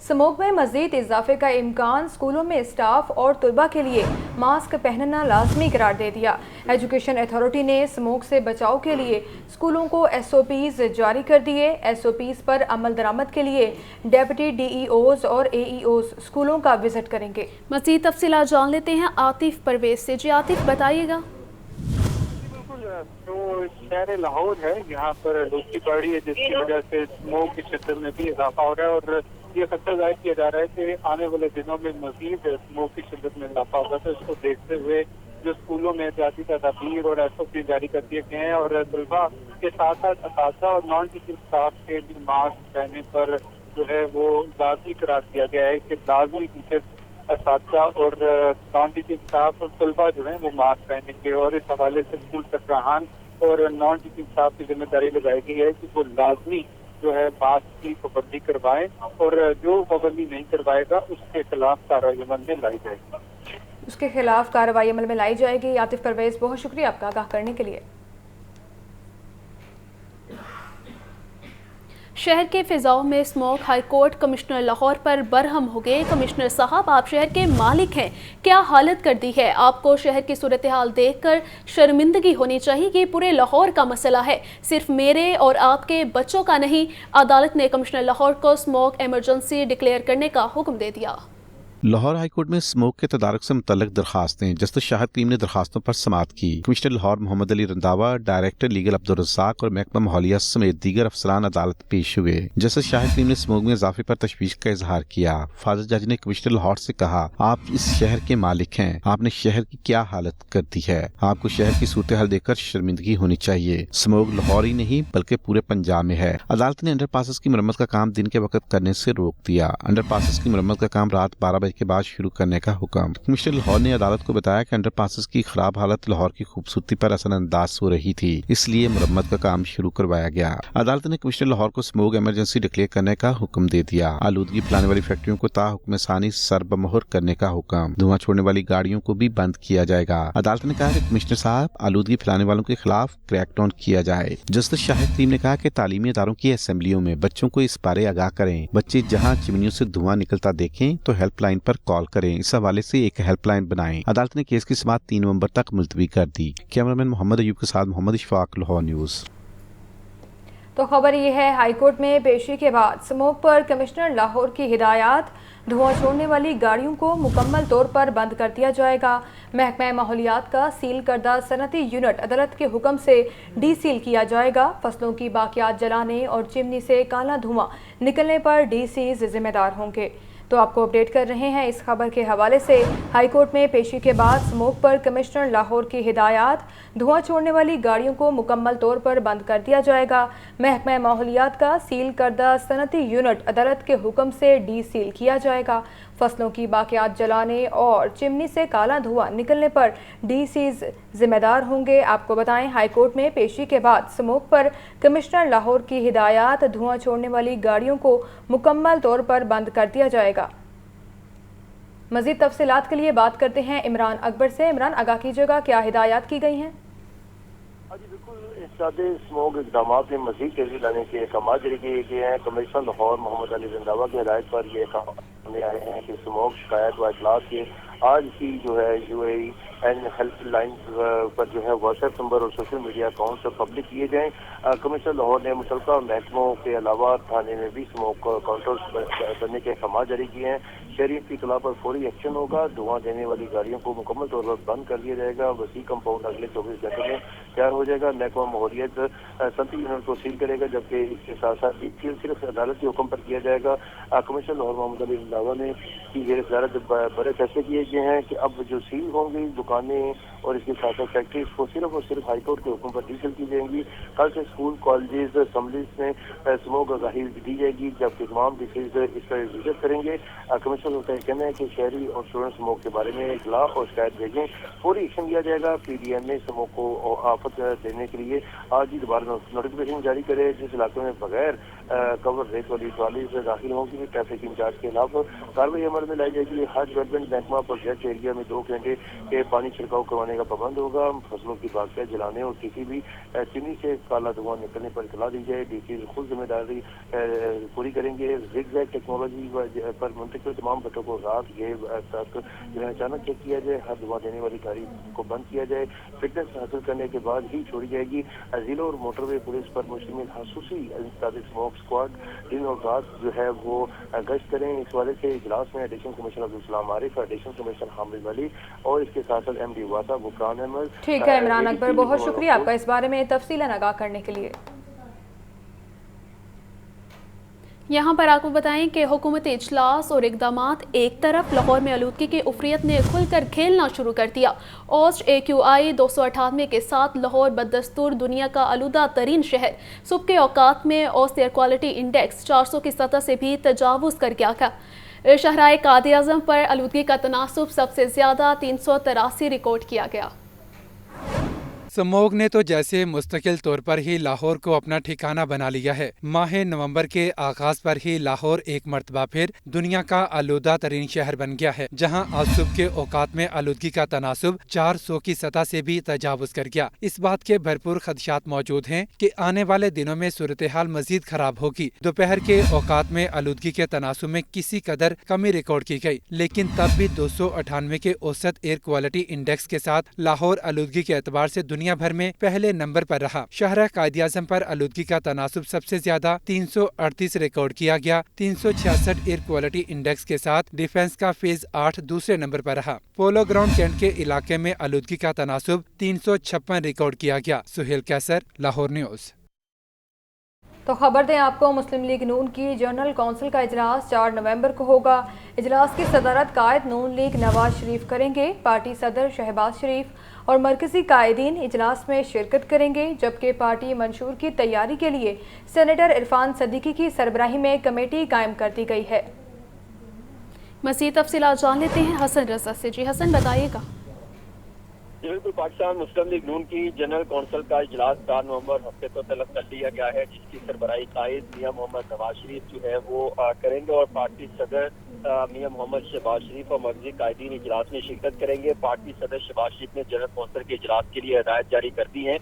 Smoke में मज़ीद इजाफे का इम्कान, स्कूलों में स्टाफ और तलबा के लिए मास्क पहनना लाजमी करार दे दिया। एजुकेशन अथॉरिटी ने स्मोक से बचाव के लिए स्कूलों को SOPs जारी कर दिए। SOPs पर अमल दरामद के लिए डेप्यूटी DEOs और AEOs स्कूलों का विजिट करेंगे। मज़ीद तफसीलात जान लेते हैं आतिफ परवेज से। जी आतिफ, बताइएगा। जो शहर लाहौर है, यहाँ पर लूची पड़ रही है, जिसकी वजह से स्मोक की शिद्दत में भी इजाफा हो रहा है और ये खतरा जाहिर किया जा रहा है कि आने वाले दिनों में मजीद स्मोक की शिद्दत में इजाफा होगा। तो इसको देखते हुए जो स्कूलों में एहतियाती तदाबीर और SOP जारी कर दिए गए हैं और तलबा के साथ साथ असातिज़ा और नॉन टीचिंग स्टाफ के भी मास्क पहनने पर जो है वो लाजमी करार दिया गया है कि लाजमी टीचर, असातिज़ा और नॉन टीचिंग स्टाफ और तलबा जो है वो मास्क पहनेंगे। और इस हवाले से स्कूल सरबराहान और नॉन टीचिंग स्टाफ की जिम्मेदारी लगाई गई है कि वो लाजमी जो है मास्क की पाबंदी करवाएं और जो पाबंदी नहीं करवाएगा उसके खिलाफ कार्रवाई अमल में लाई जाएगी। उसके खिलाफ कार्रवाई अमल में लाई जाएगी। आतिफ परवेज, बहुत शुक्रिया आपका आगाह करने के लिए। शहर के फिजाओं में स्मोक, हाईकोर्ट कमिश्नर लाहौर पर बरहम हो गए। कमिश्नर साहब, आप शहर के मालिक हैं, क्या हालत कर दी है? आपको शहर की सूरत हाल देखकर शर्मिंदगी होनी चाहिए कि पूरे लाहौर का मसला है, सिर्फ मेरे और आपके बच्चों का नहीं। अदालत ने कमिश्नर लाहौर को स्मोक इमरजेंसी डिक्लेयर करने का हुक्म दे दिया। लाहौर हाईकोर्ट में स्मोक के तदारक से मुतल्लिक दरखास्तें, जस्टिस शाहिद करीम ने दरखास्तों पर समाअत की। Commissioner Lahore Mohammad Ali Randhawa, director legal Abdul Razzaq और महकमा माहौलिया समेत दीगर अफसरान अदालत पेश हुए। जस्टिस शाहिद करीम ने स्मोक में इजाफे पर तशवीश का इजहार किया। फाजिल जज ने कमिश्नर लाहौर से कहा, आप इस शहर के मालिक हैं, आपने शहर की क्या हालत कर दी है, आपको शहर की सूरत हाल देखकर शर्मिंदगी होनी चाहिए। स्मोक लाहौर ही नहीं बल्कि पूरे पंजाब में है। अदालत ने अंडर पासेस की मरम्मत का काम दिन के वक्त करने से रोक दिया। अंडर पासेस की मरम्मत का काम रात 12 बजे के बाद शुरू करने का हुक्म। कमिश्नर लाहौर ने अदालत को बताया कि अंडर पासेस की खराब हालत लाहौर की खूबसूरती पर असरअंदाज हो रही थी, इसलिए मरम्मत का काम शुरू करवाया गया। अदालत ने कमिश्नर लाहौर को स्मोक इमरजेंसी डिक्लेयर करने का हुक्म दे दिया। आलूदगी फैलाने वाली फैक्ट्रियों को ताहुक्म सानी सरबमोहर करने का हुक्म। धुआं छोड़ने वाली गाड़ियों को भी बंद किया जाएगा। अदालत ने कहा कि कमिश्नर साहब, आलूदगी फैलाने वालों के खिलाफ क्रैकडाउन किया जाए। जस्टिस शाहिद करीम ने कहा कि तालीमी इदारों की असेंबलियों में बच्चों को इस बारे आगाह करें। बच्चे जहाँ चिमनियों से धुआं निकलता देखें तो हेल्पलाइन पर कॉल करें। इस हवाले से एक हेल्पलाइन बनाएं। अदालत ने केस की समाअत 3 नवंबर तक मुलतवी कर दी। कैमरामैन मोहम्मद अयूब के साथ मोहम्मद इशफाक, लाहौर न्यूज़। तो खबर ये है, हाईकोर्ट में पेशी के बाद स्मोक पर कमिश्नर लाहौर की हिदायत, धुआं छोड़ने वाली गाड़ियों को मुकम्मल तौर पर बंद कर दिया जाएगा। महकमा माहौलियात का सील करदा सनती यूनिट अदालत के हुक्म से डीसील किया जाएगा। फसलों की बाकियात जलाने और चिमनी से काला धुआं निकलने पर DCs जिम्मेदार होंगे। तो आपको अपडेट कर रहे हैं इस खबर के हवाले से। हाईकोर्ट में पेशी के बाद स्मोक पर कमिश्नर लाहौर की हिदायत, धुआं छोड़ने वाली गाड़ियों को मुकम्मल तौर पर बंद कर दिया जाएगा। महकमा माहौलियात का सील करदा सनती यूनिट अदालत के हुक्म से डीसील किया जाएगा। फसलों की बाकियात जलाने और चिमनी से काला धुआं निकलने पर DCs जिम्मेदार होंगे। आपको बताएं, हाईकोर्ट में पेशी के बाद स्मोक पर कमिश्नर लाहौर की हिदायत, धुआं छोड़ने वाली गाड़ियों को मुकम्मल तौर पर बंद कर दिया जाएगा। मज़ीद तफसीलात के लिए बात करते हैं इमरान अकबर से। इमरान, आगाह कीजिएगा, क्या हिदायत की गई हैं? जी बिल्कुल, इस स्मोक इकदाम में मज़ीद तेजी लाने के अहकाम जारी किए गए हैं। कमिश्नर लाहौर मोहम्मद अली रंधावा की हिदायत पर ये अहकाम सामने आए हैं कि स्मोक शिकायत व इतलात के आज की जो है UAEN हेल्पलाइन पर जो है व्हाट्सएप नंबर और सोशल मीडिया अकाउंट पब्लिक किए जाएं। कमिश्नर लाहौर ने मुतल्लिका महकमों के अलावा थाने में भी स्मोक काउंटर्स करने के अहकाम जारी किए हैं। शहरियों की इतला पर फौरी एक्शन होगा। धुआं देने वाली गाड़ियों को मुकम्मल तौर पर बंद कर दिया जाएगा। वसी कंपाउंड अगले 24 घंटे में तैयार हो जाएगा। महकमा माहौलियत सनती यूनिट को सील करेगा, जबकि इसके साथ साथ सील सिर्फ अदालत के हुक्म पर किया जाएगा। कमिश्नर लाहौर मोहम्मद अली रंधावा ने की बड़े फैसले किए गए हैं कि अब जो सील होंगी दुकानें और इसके साथ साथ फैक्ट्रीज को सिर्फ और सिर्फ हाईकोर्ट के हुक्म पर डीसील की जाएंगी। कल से स्कूल, कॉलेजेस, असम्बलीज में स्मोक आगाही दी जाएगी, जबकि तमाम DCs इस पर विजिट करेंगे। कमिश्नर کونسل کا کہنا ہے کہ شہری اور اسٹوڈنٹ اسموک کے بارے میں اطلاع اور شکایت بھیجیں، فوری ایکشن لیا جائے گا۔ پی ڈی ایم نے اسموک کو آفت دینے کے لیے آج ہی دوبارہ نوٹیفکیشن جاری کرے، جس علاقے میں بغیر کور ریت والی ٹرالی سے داخل ہوں گی ٹریفک انچارج کے خلاف کارروائی عمل میں لائی جائے گی۔ ہر ڈیولپمنٹ محکمہ پروجیکٹ ایریا میں 2 گھنٹے کے پانی چھڑکاؤ کروانے کا پابند ہوگا۔ فصلوں کی باغیات جلانے اور کسی بھی چمنی سے کالا دھواں نکلنے پر اطلاع دی جائے۔ ڈی سی خود ذمہ داری پوری کریں گے۔ زگ زیگ ٹیکنالوجی پر منتقل تمام بٹوں کو رات تک اچانک چیک کیا جائے۔ ہر دھواں دینے والی گاڑی کو بند کیا جائے۔ فٹنس حاصل کرنے کے بعد ہی چھوڑی جائے گی۔ ضلع اور موٹر وے پولیس پر مشتمل خصوصی انسداد اسموک اسکواڈ دن اور رات جو ہے وہ گشت کریں۔ اس والے سے اجلاس میں ایڈیشنل کمشنر عبدالسلام عارف، ایڈیشنل کمشنر حامد ولی اور اس کے ساتھ ساتھ ایم ڈی واسا بکران احمد۔ ٹھیک ہے عمران اکبر، بہت شکریہ آپ کا اس بارے میں تفصیل آگاہ کرنے کے لیے۔ یہاں پر آپ کو بتائیں کہ حکومتی اجلاس اور اقدامات ایک طرف، لاہور میں آلودگی کی افریت نے کھل کر کھیلنا شروع کر دیا۔ اوسٹ AQI 298 کے ساتھ لاہور بدستور دنیا کا آلودہ ترین شہر۔ صبح کے اوقات میں اوسٹ ایئر کوالٹی انڈیکس 400 کی سطح سے بھی تجاوز کر گیا تھا۔ شاہراہ قائد اعظم پر آلودگی کا تناسب سب سے زیادہ 383 ریکارڈ کیا گیا۔ سموگ نے تو جیسے مستقل طور پر ہی لاہور کو اپنا ٹھکانہ بنا لیا ہے۔ ماہ نومبر کے آغاز پر ہی لاہور ایک مرتبہ پھر دنیا کا آلودہ ترین شہر بن گیا ہے، جہاں آج صبح کے اوقات میں آلودگی کا تناسب 400 کی سطح سے بھی تجاوز کر گیا۔ اس بات کے بھرپور خدشات موجود ہیں کہ آنے والے دنوں میں صورتحال مزید خراب ہوگی۔ دوپہر کے اوقات میں آلودگی کے تناسب میں کسی قدر کمی ریکارڈ کی گئی، لیکن تب بھی 298 کے اوسط ایئر کوالٹی انڈیکس کے ساتھ لاہور آلودگی کے اعتبار سے دنیا بھر میں پہلے نمبر پر رہا۔ شاہراہ قائد اعظم پر آلودگی کا تناسب سب سے زیادہ 338 ریکارڈ کیا گیا۔ 366 ایئر کوالٹی انڈیکس کے ساتھ ڈیفنس کا فیز 8 دوسرے نمبر پر رہا۔ پولو گراؤنڈ کینٹ کے علاقے میں آلودگی کا تناسب 356 ریکارڈ کیا گیا۔ سہیل کیسر، لاہور نیوز۔ تو خبر دیں آپ کو، مسلم لیگ نون کی جنرل کونسل کا اجلاس 4 نومبر کو ہوگا۔ اجلاس کی صدارت قائد نون لیگ نواز شریف کریں گے۔ پارٹی صدر شہباز شریف اور مرکزی قائدین اجلاس میں شرکت کریں گے، جبکہ پارٹی منشور کی تیاری کے لیے سینیٹر عرفان صدیقی کی سربراہی میں کمیٹی قائم کر دی گئی ہے۔ مزید تفصیلات جان لیتے ہیں حسن رضا سے۔ جی حسن، بتائیے گا۔ بالکل، پاکستان مسلم لیگ نون کی جنرل کونسل کا اجلاس 4 نومبر ہفتے کو طلب کر لیا گیا ہے، جس کی سربراہی قائد میاں محمد نواز شریف جو ہے وہ کریں گے اور پارٹی صدر میاں محمد شہباز شریف اور مرکزی قائدین اجلاس میں شرکت کریں گے۔ پارٹی صدر شہباز شریف نے جنرل کونسل کے اجلاس کے لیے ہدایت جاری کر دی ہے۔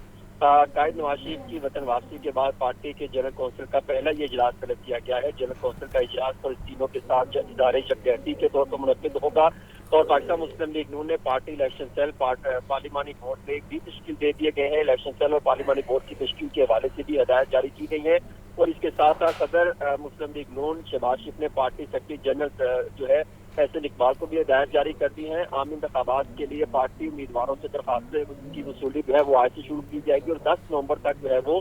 قائد نواز شریف کی وطن واپسی کے بعد پارٹی کے جنرل کونسل کا پہلا یہ اجلاس طلب کیا گیا ہے۔ جنرل کونسل کا اجلاس فلسطینیوں کے ساتھ ادارے یکجہتی کے طور پر منعقد ہوگا اور پاکستان مسلم لیگ نون نے پارٹی الیکشن سیل، پارلیمانی بورڈ میں بھی تشکیل دے دیے گئے ہیں۔ الیکشن سیل اور پارلیمانی بورڈ کی تشکیل کے حوالے سے بھی ہدایت جاری کی گئی ہے اور اس کے ساتھ ساتھ صدر مسلم لیگ نون شہباز شریف نے پارٹی سیکرٹری جنرل جو ہے فیصل اقبال کو بھی ہدایت جاری کر دی ہیں۔ عام انتخابات کے لیے پارٹی امیدواروں سے درخواستیں کی وصولی جو ہے وہ آج سے شروع کی جائے گی اور 10 نومبر تک جو ہے وہ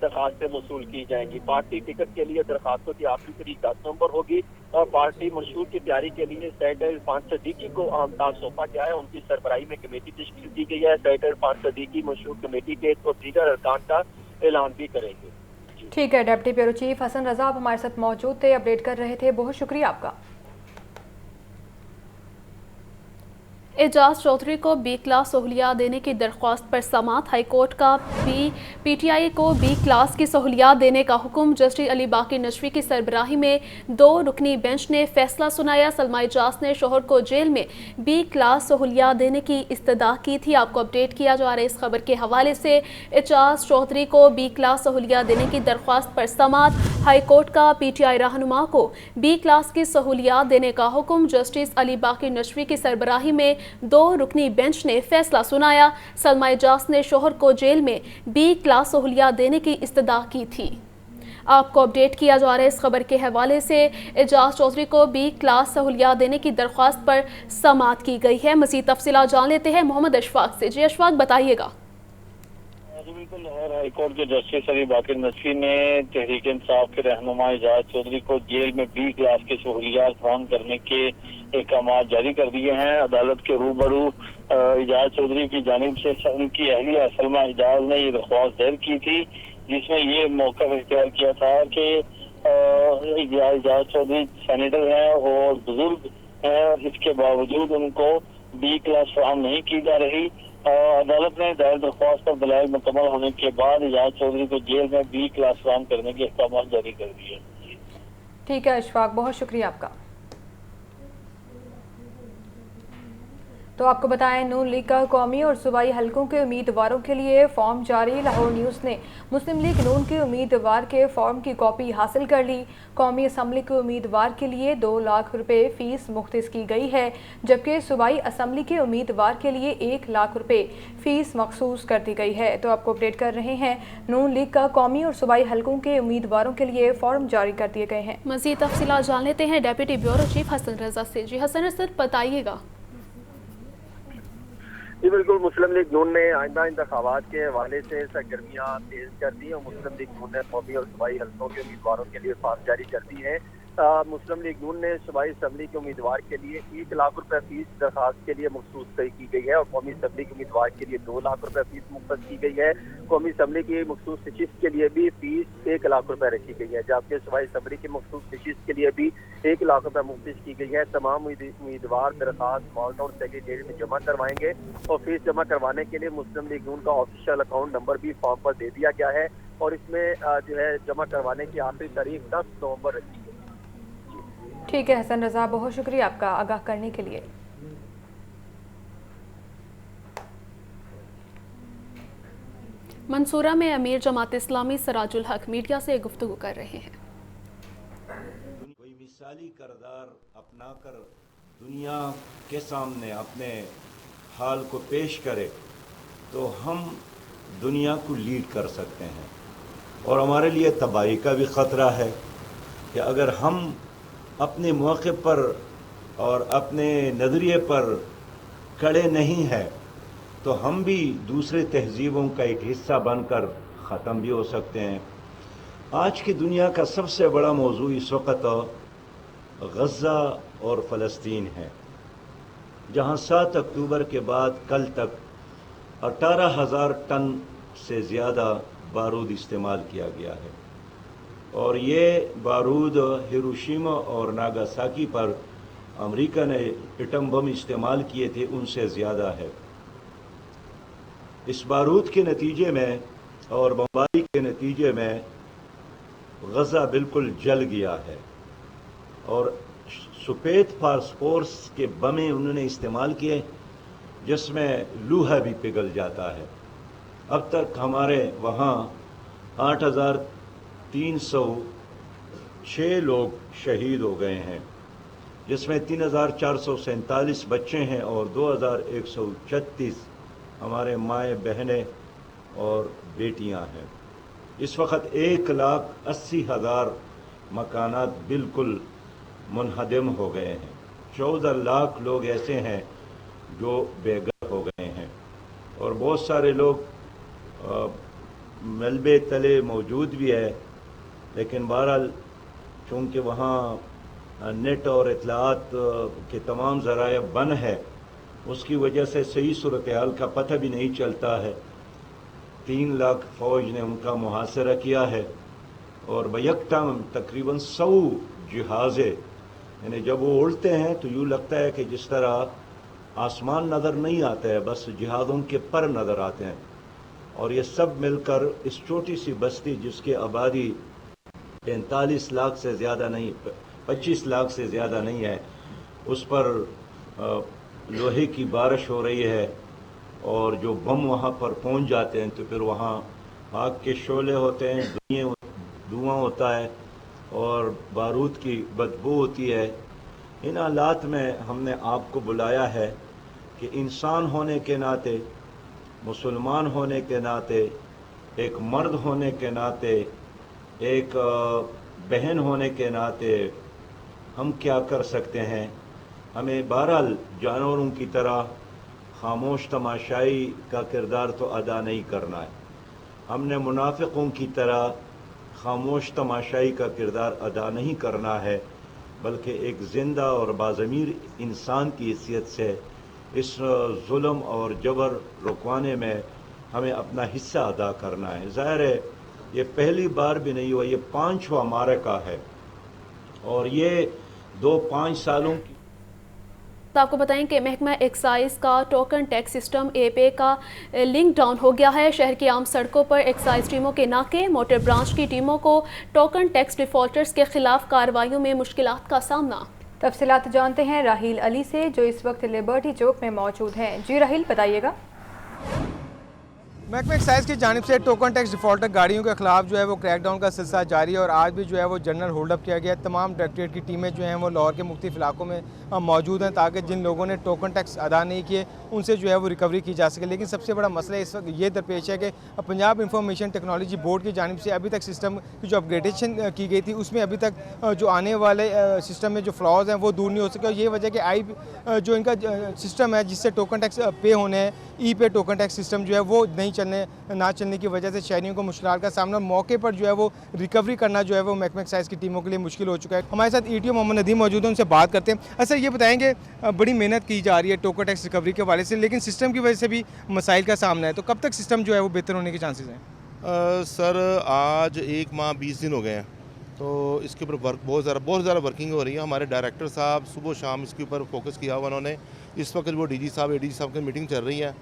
درخواستیں وصول کی جائیں گی۔ پارٹی ٹکٹ کے لیے درخواستوں کی آخری تاریخ 10 نومبر ہوگی اور پارٹی منشور کی تیاری کے لیے سینیٹر عرفان صدیقی کو اہم تاج سونپا گیا ہے۔ ان کی سربراہی میں کمیٹی تشکیل دی گئی ہے۔ سینیٹر عرفان صدیقی منشور کمیٹی کے اور دیگر ارکان کا اعلان بھی کریں گے۔ ٹھیک ہے، ڈپٹی بیورو چیف حسن رضا آپ ہمارے ساتھ موجود تھے، اپڈیٹ کر رہے تھے، بہت شکریہ آپ کا۔ اعجاز چودھری کو بی کلاس سہولیات دینے کی درخواست پر سماعت۔ ہائی کورٹ کا پی ٹی آئی کو بی کلاس کی سہولیات دینے کا حکم۔ جسٹس علی باقر نشوی کی سربراہی میں 2 رکنی بینچ نے فیصلہ سنایا۔ سلمہ اعجاز نے شوہر کو جیل میں بی کلاس سہولیات دینے کی استدعا کی تھی۔ آپ کو اپڈیٹ کیا جا رہا ہے اس خبر کے حوالے سے۔ اعجاز چودھری کو بی کلاس سہولیات دینے کی درخواست پر سماعت۔ ہائی کورٹ کا پی ٹی آئی رہنما کو بی کلاس کی سہولیات دینے کا حکم۔ جسٹس علی باقر نشوی کی سربراہی میں 2 رکنی بینچ نے فیصلہ سنایا۔ سلمہ اعجاز نے شوہر کو جیل میں بی کلاس سہولیات دینے کی استدعا کی تھی۔ آپ کو اپڈیٹ کیا جا رہا ہے اس خبر کے حوالے سے۔ اعجاز چودھری کو بی کلاس سہولیات دینے کی درخواست پر سماعت کی گئی ہے۔ مزید تفصیلات جان لیتے ہیں محمد اشفاق سے۔ جی اشفاق، بتائیے گا۔ بالکل، لاہور ہائی کورٹ کے جسٹس علی باقر نشوی نے تحریک انصاف کے رہنما اعجاز چودھری کو جیل میں بی کلاس کی سہولیات فراہم کرنے کے احکامات جاری کر دیے ہیں۔ عدالت کے روبرو اعجاز چودھری کی جانب سے ان کی اہلیہ سلمہ اعجاز نے یہ درخواست دائر کی تھی، جس میں یہ موقف اختیار کیا تھا کہ اعجاز چودھری سینیٹر ہیں اور بزرگ है और इसके बावजूद उनको बी क्लास फराहम नहीं की जा रही। अदालत ने दायर दरख्वास्त पर दलाइल मुकम्मल होने के बाद एजाज चौधरी को जेल में बी क्लास फराहम करने के अहकाम जारी कर दिए। ठीक है अशफाक, बहुत शुक्रिया आपका। तो आपको बताएं, नून लीग का कौमी और सूबाई हलकों के उम्मीदवारों के लिए फॉर्म जारी। लाहौर न्यूज़ ने मुस्लिम लीग नून के उम्मीदवार के फॉर्म की कॉपी हासिल कर ली। कौमी असम्बली के उम्मीदवार के लिए 2 लाख रुपए फीस मुख्तस की गई है, जबकि सूबाई असम्बली के उम्मीदवार के लिए 1 लाख रुपए फीस मखसूस कर दी गई है। तो आपको अपडेट कर रहे हैं, नून लीग का कौमी और सूबाई हलकों के उम्मीदवारों के लिए फॉर्म जारी कर दिए गए हैं। मज़ीद तफसीलात जान लेते हैं deputy bureau chief Hasan Raza से। जी हसन रजा, बताइएगा। जी बिल्कुल, मुस्लिम लीग नून ने आइंदा इंतखाबात के हवाले से सरगर्मियाँ तेज कर दी और मुस्लिम लीग नून ने कौमी और सूबाई हल्कों के उम्मीदवारों के लिए फॉर्म जारी कर दी है। मुस्लिम लीग नून ने सूबाई असम्बली के उम्मीदवार के लिए 1 लाख रुपए फीस दरखास्त के लिए मखसूस तय की गई है और कौमी असम्बली के उम्मीदवार के लिए 2 लाख रुपए फीस मुख्तस की गई है। कौमी असम्बली की मखसूस नशिस्त के लिए भी फीस 1 लाख रुपए रखी गई है, जबकि सूबाई असम्बली की मखसूस नशिस्त के लिए भी 1 लाख रुपए मुख्तस की गई है। तमाम उम्मीदवार दरखास्त मॉल टाउन सेक्रेटेरिएट में जमा करवाएंगे और फीस जमा करवाने के लिए मुस्लिम लीग नून का ऑफिशियल अकाउंट नंबर भी फॉर्म पर दे दिया गया है और इसमें जो है जमा करवाने की आखिरी तारीख 10 नवंबर रखी है। ठीक है हसन रजा, बहुत शुक्रिया आपका आगाह करने के लिए। मंसूरा में अमीर जमात इस्लामी सराजुल हक मीडिया से गुफ्तगू कर रहे हैं। कोई मिसाली किरदार अपनाकर दुनिया के सामने अपने हाल को पेश करे तो हम दुनिया को लीड कर सकते हैं और हमारे लिए तबाही का भी ख़तरा है कि अगर हम अपने मौके पर और अपने नज़रिए पर खड़े नहीं हैं तो हम भी दूसरे तहजीबों का एक हिस्सा बनकर ख़त्म भी हो सकते हैं। आज की दुनिया का सबसे बड़ा मौजू इस वक्त गज़ा और फ़लस्तीन है, जहां 7 अक्टूबर के बाद कल तक 18,000 टन से ज़्यादा बारूद इस्तेमाल किया गया है और ये बारूद हिरोशिमा और नागासाकी पर अमेरिका ने एटम बम इस्तेमाल किए थे उनसे ज़्यादा है। इस बारूद के नतीजे में और बमबारी के नतीजे में गज़ा बिल्कुल जल गया है और सफ़ेद फास्फोरस के बमें उन्होंने इस्तेमाल किए जिसमें लूहा भी पिघल जाता है। अब तक हमारे वहाँ 8,306 लोग शहीद हो गए हैं, जिसमें 3,447 बच्चे हैं और 2,136 हमारे माएँ बहनें और बेटियां हैं। इस वक्त 1,80,000 मकानात बिल्कुल मुनहदम हो गए हैं। 14 लाख लोग ऐसे हैं जो बेघर हो गए हैं और बहुत सारे लोग मलबे तले मौजूद भी है, लेकिन बहरहाल चूँकि वहाँ नेट और इत्तलाआत के तमाम ज़राए बंद है, उसकी वजह से सही सूरत हाल का पता भी नहीं चलता है। 3 लाख फ़ौज ने उनका मुहासरा किया है और बयकटाम तकरीबन 100 जहाज़े, यानी जब वो उड़ते हैं तो यूँ लगता है कि जिस तरह आसमान नज़र नहीं आता है, बस जहाज़ों के पर नज़र आते हैं। और ये सब मिलकर इस छोटी सी बस्ती जिसकी आबादी 45 लाख से ज़्यादा नहीं, 25 लाख से ज़्यादा नहीं है, उस पर लोहे की बारिश हो रही है और जो बम वहाँ पर पहुँच जाते हैं तो फिर वहाँ आग के शोले होते हैं, धुआं होता है और बारूद की बदबू होती है। इन हालात में हमने आपको बुलाया है कि इंसान होने के नाते, मुसलमान होने के नाते, एक मर्द होने के नाते, एक बहन होने के नाते हम क्या कर सकते हैं। हमें बहरहाल जानवरों की तरह खामोश तमाशाई का किरदार तो अदा नहीं करना है। हमने मुनाफिकों की तरह खामोश तमाशाई का किरदार अदा नहीं करना है, बल्कि एक ज़िंदा और बाज़मीर इंसान की हैसियत से इस जुल्म और जबर रुकवाने में हमें अपना हिस्सा अदा करना है। ज़ाहिर है ये पहली बार भी नहीं हुआ, ये 5वां मारका है और ये 2-5 सालों की तो आपको बताएं कि महकमा एक्साइज का टोकन टैक्स सिस्टम ए-पे का लिंक डाउन हो गया है। शहर की आम सड़कों पर एक्साइज टीमों के नाके, मोटर ब्रांच की टीमों को टोकन टैक्स डिफॉल्टर्स के खिलाफ कार्रवाइयों में मुश्किलात का सामना। तफसीलात जानते हैं राहील अली से, जो इस वक्त लिबर्टी चौक में मौजूद हैं। जी राहील, बताइएगा। महकमा एक्साइज की जानिब से टोकन टैक्स डिफॉल्टर गाड़ियों के खिलाफ जो है वो क्रैकडाउन का सिलसिला जारी है और आज भी जो है वो जनरल होल्डअप किया गया है। तमाम डायरेक्टरेट की टीमें जो हैं वो लाहौर के मुख्तलिफ इलाकों में मौजूद हैं ताकि जिन लोगों ने टोकन टैक्स अदा नहीं किए उनसे जो है वो रिकवरी की जा सके। लेकिन सबसे बड़ा मसला इस वक्त ये दरपेश है कि पंजाब इंफॉर्मेशन टेक्नोलॉजी बोर्ड की जानिब से अभी तक सिस्टम की जो अपग्रेडेशन की गई थी उसमें अभी तक जो आने वाले सिस्टम में जो फ्लॉज हैं वो दूर नहीं हो सके। और ये वजह कि जो इनका सिस्टम है जिससे टोकन टैक्स पे होने हैं, ई पे टोकन टैक्स सिस्टम जो है वो नहीं चलने की वजह से शहरियों को मुश्किलात का सामना, मौके पर जो है वो रिकवरी करना जो है वो महकमा एक्साइज की टीमों के लिए मुश्किल हो चुका है। हमारे साथ ईटीओ मोहम्मद नदीम मौजूद हैं, उनसे बात करते हैं। अच्छा, ये बताएंगे बड़ी मेहनत की जा रही है टोकन टैक्स रिकवरी के हवाले से, लेकिन सिस्टम की वजह से भी मसाइल का सामना है, तो कब तक सिस्टम जो है वो बेहतर होने के चांसेस हैं? सर आज 1 माह 20 दिन हो गए हैं, तो इसके ऊपर वर्क बहुत ज़्यादा वर्किंग हो रही है। हमारे डायरेक्टर साहब सुबह शाम इसके ऊपर फोकस किया हुआ उन्होंने। इस वक्त वो डीजी साहब एडीजी साहब की मीटिंग चल रही है।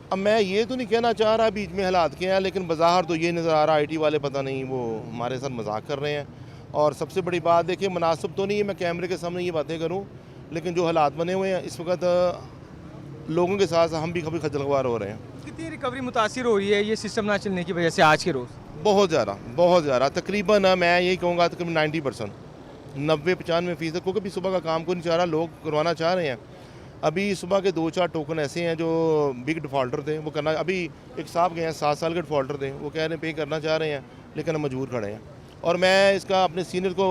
अब मैं ये तो नहीं कहना चाह रहा बीच में हालात के हैं, लेकिन बाज़ार तो ये नज़र आ रहा आईटी वाले पता नहीं वो हमारे साथ मजाक कर रहे हैं। और सबसे बड़ी बात देखिए, मुनासिब तो नहीं है मैं कैमरे के सामने ये बातें करूं, लेकिन जो हालात बने हुए हैं इस वक्त लोगों के साथ हम भी कभी खजलख्वार हो रहे हैं। कितनी रिकवरी मुतासिर हो रही है ये सिस्टम ना चलने की वजह से आज के रोज़? बहुत ज़्यादा तकरीबन मैं यही कहूँगा तकरीबन 90%, 90-95%, क्योंकि भी सुबह का काम को नहीं चाह रहा, लोग करवाना चाह रहे हैं। अभी सुबह के 2-4 टोकन ऐसे हैं जो बिग डिफ़ॉल्टर थे वो करना, अभी एक साहब गए हैं 7 साल के डिफ़ॉल्टर थे, वो कह रहे हैं पे करना चाह रहे हैं लेकिन हम मजबूर खड़े हैं। और मैं इसका अपने सीनियर को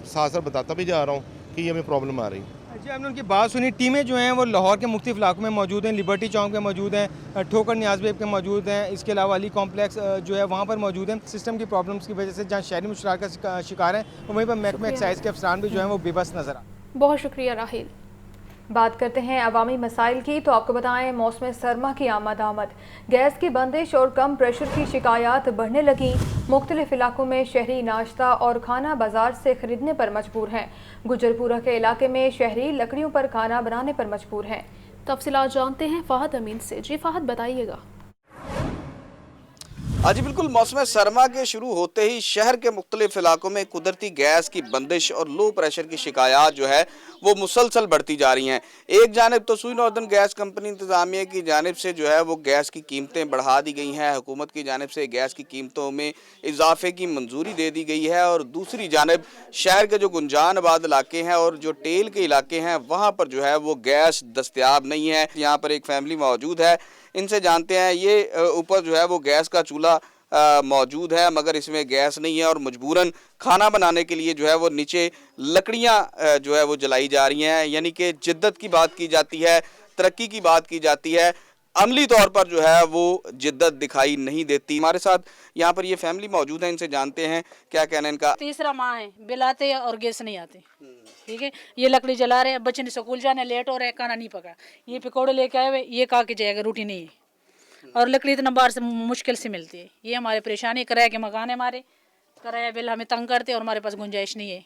साथ साथ बताता भी जा रहा हूँ कि ये हमें प्रॉब्लम आ रही है। जी, हमने उनकी बात सुनी। टीमें जो हैं वो लाहौर के मुख्तलिफ इलाकों में मौजूद हैं, लिबर्टी चौक में मौजूद हैं, ठोकर नियाज़बेब के मौजूद हैं, इसके अलावा अली कॉम्प्लेक्स जो है वहाँ पर मौजूद हैं। सिस्टम की प्रॉब्लम्स की वजह से जहाँ शहरी मुश्किलात का शिकार हैं वहीं पर महकमा एक्साइज के अफसरान भी जो हैं वो बेबस नजर आ। बहुत शुक्रिया राहील। बात करते हैं अवामी मसाइल की, तो आपको बताएं मौसम सरमा की आमद, गैस की बंदिश और कम प्रेशर की शिकायत बढ़ने लगी। मुख्तलिफ इलाकों में शहरी नाश्ता और खाना बाजार से खरीदने पर मजबूर हैं। गुजरपुरा के इलाके में शहरी लकड़ियों पर खाना बनाने पर मजबूर हैं। तफसीलात जानते हैं फ़हद अमीन से। जी फ़हद, बताइएगा। जी बिल्कुल, मौसम सरमा के शुरू होते ही शहर के मुख्तलिफ इलाकों में कुदरती गैस की बंदिश और लो प्रेशर की शिकायत जो है वो मुसलसल बढ़ती जा रही हैं। एक जानिब तो सुई नॉर्दर्न गैस कंपनी इंतज़ामिया की जानिब से जो है वो गैस की कीमतें बढ़ा दी गई हैं, हुकूमत की जानिब से गैस की कीमतों में इजाफे की मंजूरी दे दी गई है, और दूसरी जानिब शहर के जो गुंजान आबाद इलाके हैं और जो टेल के इलाके हैं वहाँ पर जो है वो गैस दस्तयाब नहीं है। यहाँ पर एक फैमिली मौजूद है, इनसे जानते हैं। ये ऊपर जो है वो गैस का चूल्हा मौजूद है मगर इसमें गैस नहीं है और मजबूरन खाना बनाने के लिए जो है वो नीचे लकड़ियां जो है वो जलाई जा रही हैं। यानी कि जिद्दत की बात की जाती है, तरक्की की बात की जाती है, अमली तौर पर जो है वो जिद्दत दिखाई नहीं देती। हमारे साथ यहाँ पर ये फैमिली मौजूद है, इनसे जानते हैं क्या कहना है इनका। तीसरा माह है, बिल आते और गैस नहीं आते। ठीक है, ये लकड़ी जला रहे हैं, बच्चे ने स्कूल जाने लेट हो रहे हैं, खाना नहीं पका, ये पकौड़े लेके आए हुए, ये खा के जाएगा, रोटी नहीं है। और लकड़ी इतना बाहर से मुश्किल से मिलती है। ये हमारे परेशानी, किराए के मकान है हमारे, किराया बिल हमें तंग करते और हमारे पास गुंजाइश नहीं है,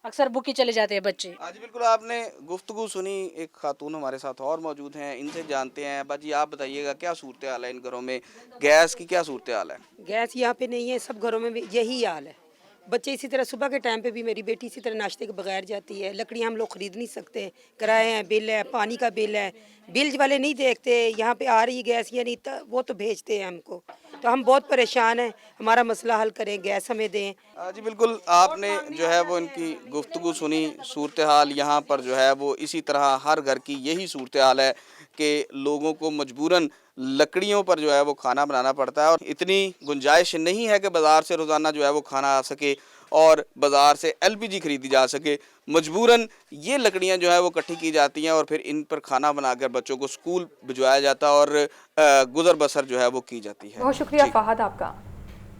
अक्सर बुकी चले जाते हैं बच्चे। आज बिल्कुल आपने गुफ्तगू सुनी, एक खातून हमारे साथ और मौजूद हैं, इनसे जानते हैं। बाजी आप बताइएगा क्या सूरत हाल है इन घरों में, गैस की क्या सूरत हाल है? गैस यहाँ पे नहीं है, सब घरों में भी यही हाल है। बच्चे इसी तरह सुबह के टाइम पे भी मेरी बेटी इसी तरह नाश्ते के बगैर जाती है, लकड़ियाँ हम लोग ख़रीद नहीं सकते, किराए हैं, बिल है, पानी का बिल है, बिल वाले नहीं देखते यहाँ पे आ रही गैस या नहीं, वो तो भेजते हैं हमको, तो हम बहुत परेशान हैं। हमारा मसला हल करें, गैस हमें दें। जी बिल्कुल, आपने जो है वो इनकी गुफ्तगू सुनी। सूरत हाल यहाँ पर जो है वो इसी तरह हर घर की यही सूरत हाल है कि लोगों को मजबूरन लकड़ियों पर जो है वो खाना बनाना पड़ता है और इतनी गुंजाइश नहीं है कि बाज़ार से रोज़ाना जो है वो खाना आ सके और बाज़ार से LPG खरीदी जा सके। मजबूरन ये लकड़ियाँ जो है वो इकट्ठी की जाती हैं और फिर इन पर खाना बनाकर बच्चों को स्कूल भिजवाया जाता है और गुजर बसर जो है वो की जाती है। बहुत शुक्रिया फ़हद आपका।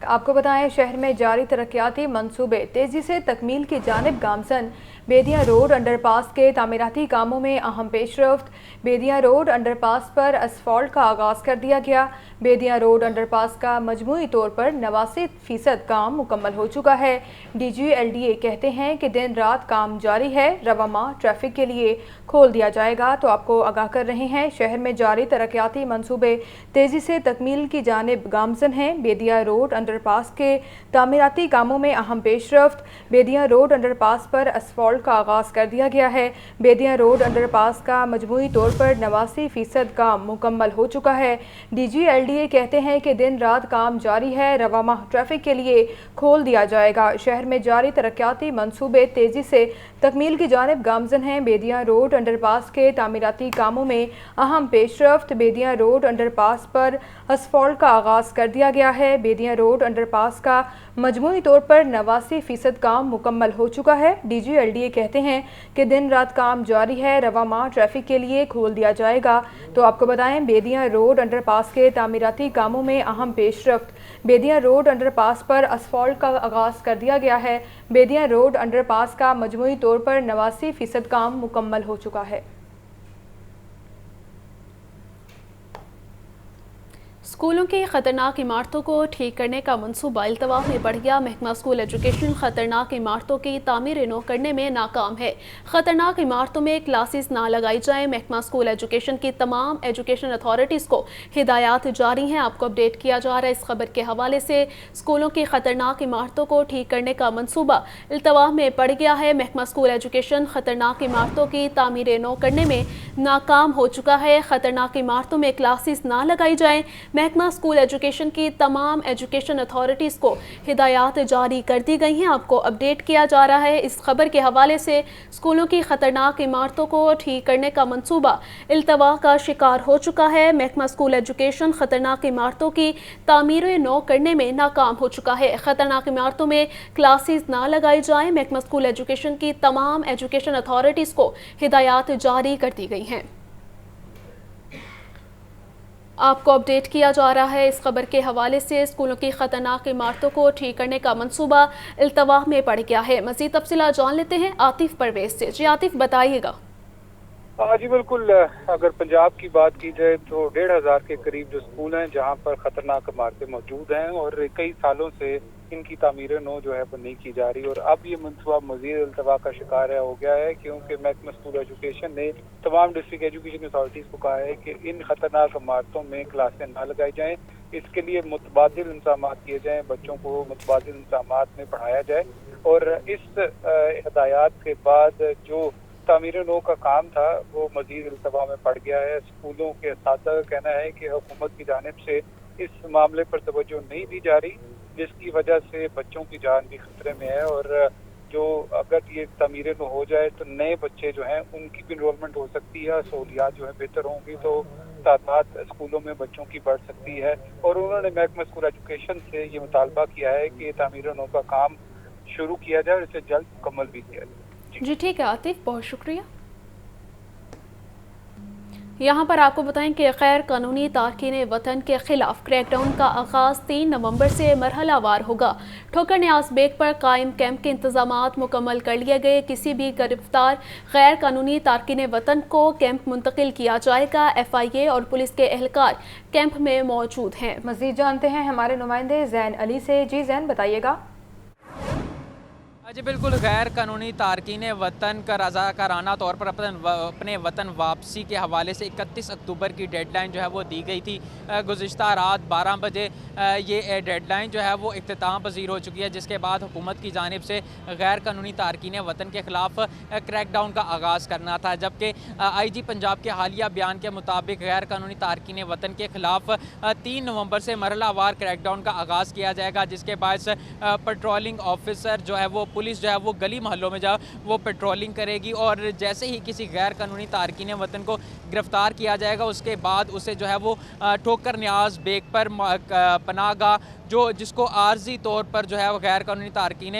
आपको बताएं, शहर में जारी तरक्याती मंसूबे तेज़ी से तकमील की जानिब गामजन। बेदिया रोड अंडरपास के तामीराती कामों में अहम पेशरफ्त। बेदिया रोड अंडरपास पर असफाल्ट का आगाज़ कर दिया गया। बेदिया रोड अंडरपास का मजमूई तौर पर 89% काम मुकम्मल हो चुका है। DGLDA कहते हैं कि दिन रात काम जारी है, रवा माह ट्रैफिक के लिए खोल दिया जाएगा। तो आपको आगाह कर रहे हैं, शहर में जारी तरक्याती मंसूबे तेज़ी से तकमील की जानिब गामज़न हैं। बेदिया रोड अंडरपास के तामीराती कामों में अहम पेशरफ्त। बेदिया रोड अंडरपास पर असफाल्ट का आगाज़ कर दिया गया है। बेदिया रोड अंडरपास का मजमूई तौर पर 89% काम मुकम्मल हो चुका है। DGLDA कहते हैं कि दिन रात काम जारी है, रवा माह ट्रैफिक के लिए खोल दिया जाएगा। शहर में जारी तरक्याती मंसूबे तेज़ी से तकमील की जानिब गामज़न हैं। बेदिया रोड अंडरपास के तामीराती कामों में अहम पेशरफ्त। बेदिया रोड अंडरपास पर असफाल्ट का आगाज़ कर दिया गया है। बेदिया रोड अंडरपास का मजमूई तौर पर 89% काम मुकम्मल हो चुका है। DGLDA कहते हैं कि दिन रात काम जारी है, रवा माह ट्रैफिक के लिए खोल दिया जाएगा। तो आपको बताएं, बेदिया रोड अंडरपास के तामीराती कामों में अहम पेशरफ्त। बेदिया रोड अंडरपास पर असफाल्ट का आगाज़ कर दिया गया है। बेदिया रोड अंडरपास का मजमूई तौर पर 89% काम मुकम्मल हो चुका है। स्कूलों की खतरनाक इमारतों को ठीक करने का मंसूबा इल्तवा में बढ़ गया। महकमा स्कूल एजुकेशन खतरनाक इमारतों की तामीर नो करने में नाकाम है। खतरनाक इमारतों में क्लासेस ना लगाई जाएं। महकमा स्कूल एजुकेशन की तमाम एजुकेशन अथॉरिटीज़ को हिदायत जारी हैं। आपको अपडेट किया जा रहा है इस खबर के हवाले से। स्कूलों की खतरनाक इमारतों को ठीक करने का मंसूबा इल्तवा में पड़ गया है। महकमा स्कूल एजुकेशन खतरनाक इमारतों की तामीर नो करने में नाकाम हो चुका है। खतरनाक इमारतों में क्लासेस ना लगाई जाएं। महकमा स्कूल एजुकेशन की तमाम एजुकेशन अथॉरिटीज़ को हिदायत जारी कर दी गई हैं। आपको अपडेट किया जा रहा है इस खबर के हवाले से। स्कूलों की खतरनाक इमारतों को ठीक करने का मंसूबा इल्तवा का शिकार हो चुका है। महकमा स्कूल एजुकेशन खतरनाक इमारतों की तामीर नो करने में नाकाम हो चुका है। खतरनाक इमारतों में क्लासेस ना लगाई जाएं। महकमा स्कूल एजुकेशन की तमाम एजुकेशन अथॉरिटीज़ को हिदायत जारी कर दी गई हैं। आपको अपडेट किया जा रहा है इस खबर के हवाले से। स्कूलों की खतरनाक इमारतों को ठीक करने का मंसूबा इल्तवा में पड़ गया है। मज़ीद तफसीलात जान लेते हैं आतिफ परवेज से। जी आतिफ, बताइएगा। जी बिल्कुल, अगर पंजाब की बात की जाए तो 1500 के करीब जो स्कूल हैं जहां पर खतरनाक इमारतें मौजूद हैं और कई सालों से इनकी तामीर नो जो है वो नहीं की जा रही, और अब ये मनसूबा मज़ीद इल्तवा का शिकार हो गया है, क्योंकि महकमा स्कूल एजुकेशन ने तमाम डिस्ट्रिक्ट एजुकेशन अथॉरिटीज़ को कहा है कि इन खतरनाक इमारतों में क्लासें ना लगाई जाएँ। इसके लिए मुतबादिल इंतजाम किए जाएँ, बच्चों को मुतबादिल इंतजाम में पढ़ाया जाए। और इस हिदायत के बाद जो तामीर नो का काम था वो मज़ीद इल्तवा में पड़ गया है। स्कूलों के असातिज़ा का कहना है कि हुकूमत की जानिब से इस मामले पर तवज्जो नहीं दी जा रही, जिसकी वजह से बच्चों की जान भी खतरे में है। और जो अगर ये तामीर नो हो जाए तो नए बच्चे जो हैं उनकी भी इनरोलमेंट हो सकती है, सहूलियात जो है बेहतर होंगी, तो तादाद स्कूलों में बच्चों की बढ़ सकती है। और उन्होंने महकमा स्कूल एजुकेशन से ये मुतालबा किया है कि तामीर नो का काम शुरू किया जाए और इसे जल्द मुकम्मल भी किया जाए। जी ठीक है आतिफ, बहुत शुक्रिया। यहाँ पर आपको बताएं कि गैर कानूनी तारकीन वतन के खिलाफ क्रैकडाउन का आगाज़ 3 नवंबर से मरहलावार होगा। ठोकर न्याज बेग पर कायम कैंप के इंतजामात मुकम्मल कर लिए गए। किसी भी गिरफ्तार गैर कानूनी तारकीन वतन को कैंप मुंतकिल किया जाएगा। FIA और पुलिस के एहलकार कैंप में मौजूद हैं। मज़ीद जानते हैं हमारे नुमाइंदे ज़ैन अली से। जी ज़ैन, बताइएगा। जी बिल्कुल, गैर कानूनी तारकीन वतन का रज़ाकाराना तौर पर अपने वतन वापसी के हवाले से 31 अक्टूबर की डेडलाइन जो है वो दी गई थी। गुज़िश्ता रात 12 बजे ये डेडलाइन जो है वो इख्तिताम पज़ीर हो चुकी है, जिसके बाद हुकूमत की जानिब से गैर कानूनी तारकीन वतन के ख़िलाफ़ क्रैकडाउन का आगाज़ करना था। जबकि IG पंजाब के हालिया बयान के मुताबिक गैर कानूनी तारकीन वतन के ख़िलाफ़ 3 नवंबर से मरहलावार क्रैकडाउन का आगाज़ किया जाएगा, जिसके बायस पेट्रोलिंग ऑफिसर जो है वो पुलिस जो है वो गली महलों में जा वो पेट्रोलिंग करेगी, और जैसे ही किसी गैर कानूनी तारकीन वतन को गिरफ्तार किया जाएगा उसके बाद उसे जो है वो ठोकर न्याज बेग पर पनाहगाह जिसको आर्जी तौर पर जो है वो गैर कानूनी तारकीन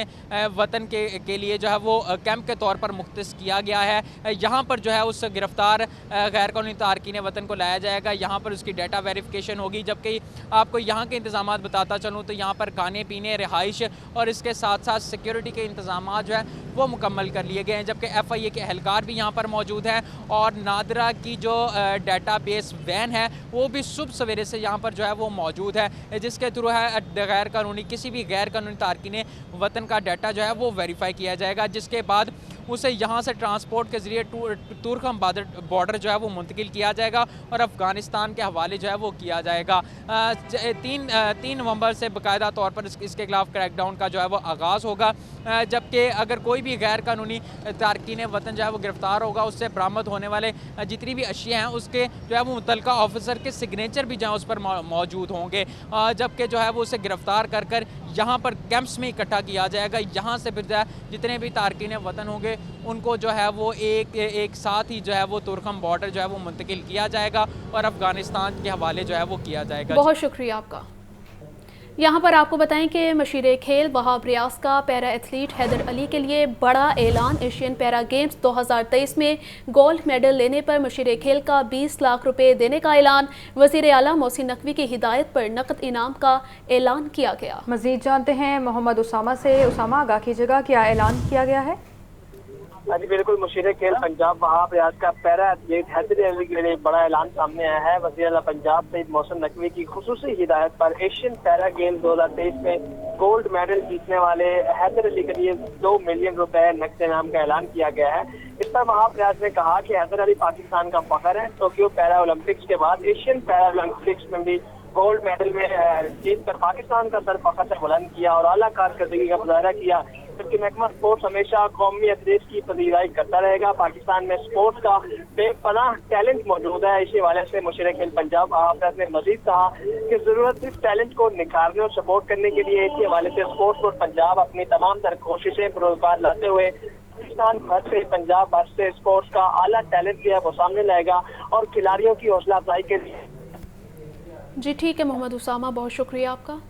वतन के लिए जो है वो कैंप के तौर पर मुख्तस किया गया है। यहाँ पर जो है उस गिरफ्तार गैर कानूनी तारकीन वतन को लाया जाएगा, यहाँ पर उसकी डाटा वेरिफिकेशन होगी। जबकि आपको यहाँ के इंतजाम बताता चलूँ तो यहाँ पर खाने पीने, रिहाइश और इसके साथ साथ सिक्योरिटी के इंतजाम जो है वो मुकम्मल कर लिए गए हैं। जबकि FIA के एहलकार भी यहाँ पर मौजूद हैं और नादरा की जो डाटा बेस वैन है वो भी सुबह सवेरे से यहाँ पर जो है वो मौजूद है, जिसके थ्रू है गैर कानूनी किसी भी गैर कानूनी तारकीन वतन का डाटा जो है वो वेरीफाई किया जाएगा, जिसके बाद उसे यहाँ से ट्रांसपोर्ट के ज़रिए तुर्कम बॉर्डर जो है वो मुंतकिल किया जाएगा और अफ़गानिस्तान के हवाले जो है वो किया जाएगा। 3 नवंबर से बाकायदा तौर पर इसके खिलाफ क्रैकडाउन का जो है वो आगाज़ होगा। जबकि अगर कोई भी गैर कानूनी तारकीन वतन जो है वो गिरफ़्तार होगा, उससे बरामद होने वाले जितनी भी अशिया हैं उसके जो है वो मुतल्लिका ऑफिसर के सिग्नेचर भी जो है उस पर मौजूद होंगे। जबकि जो है वो उसे गिरफ़्तार कर यहाँ पर कैंप्स में इकट्ठा किया जाएगा। यहाँ से फिर जो है जितने भी तारकीन वतन होंगे उनको जो है वो एक साथ ही जो है वो तुर्कम बॉर्डर जो है वो मुंतकिल किया जाएगा और अफ़गानिस्तान के हवाले जो है वो किया जाएगा। बहुत शुक्रिया आपका। यहाँ पर आपको बताएं कि मशीर खेल वहाब रियाज का पैरा एथलीट हैदर अली के लिए बड़ा ऐलान। एशियन पैरा गेम्स 2023 में गोल्ड मेडल लेने पर मशीर खेल का 20 लाख रुपए देने का ऐलान। वज़ीर आला मोहसिन नकवी की हिदायत पर नकद इनाम का ऐलान किया गया। मज़ीद जानते हैं मोहम्मद उसामा से। उसामा, आगाह कीजिएगा, क्या ऐलान किया गया है? जी बिल्कुल, मुशीर खेल पंजाब वहाब रियाज का पैरा एथलीट हैदर अली के लिए बड़ा ऐलान सामने आया है। वज़ीर आला पंजाब सईद मोहसिन नकवी की खुसूसी हिदायत पर एशियन पैरा गेम्स 2023 में गोल्ड मेडल जीतने वाले हैदर अली के लिए 2 मिलियन रुपए नकद इनाम का ऐलान किया गया है। इस पर वहाब रियाज ने कहा कि हैदर अली पाकिस्तान का फख्र है। टोक्यो पैरा ओलंपिक्स के बाद एशियन पैरा ओलंपिक्स में भी गोल्ड मेडल में जीत कर पाकिस्तान का सर फख्र से बुलंद किया और आला कारकर्दगी का मुजाहरा किया। जबकि महकमा स्पोर्ट्स हमेशा कौमी एथलीट की पजीराई करता रहेगा। पाकिस्तान में स्पोर्ट्स का बेपनाह टैलेंट मौजूद है। इसी हवाले से मुशीर खेल पंजाब वहाब ने मजीद कहा कि जरूरत इस टैलेंट को निखारने और सपोर्ट करने के लिए। इसी हवाले से स्पोर्ट्स बोर्ड पंजाब अपनी तमाम तर कोशिशें पुरस्कार लाते हुए पाकिस्तान भर से, पंजाब भर से स्पोर्ट्स का आला टैलेंट जो है वो सामने लाएगा और खिलाड़ियों की हौसला अफजाई के लिए। जी ठीक है मोहम्मद उसामा, बहुत शुक्रिया आपका।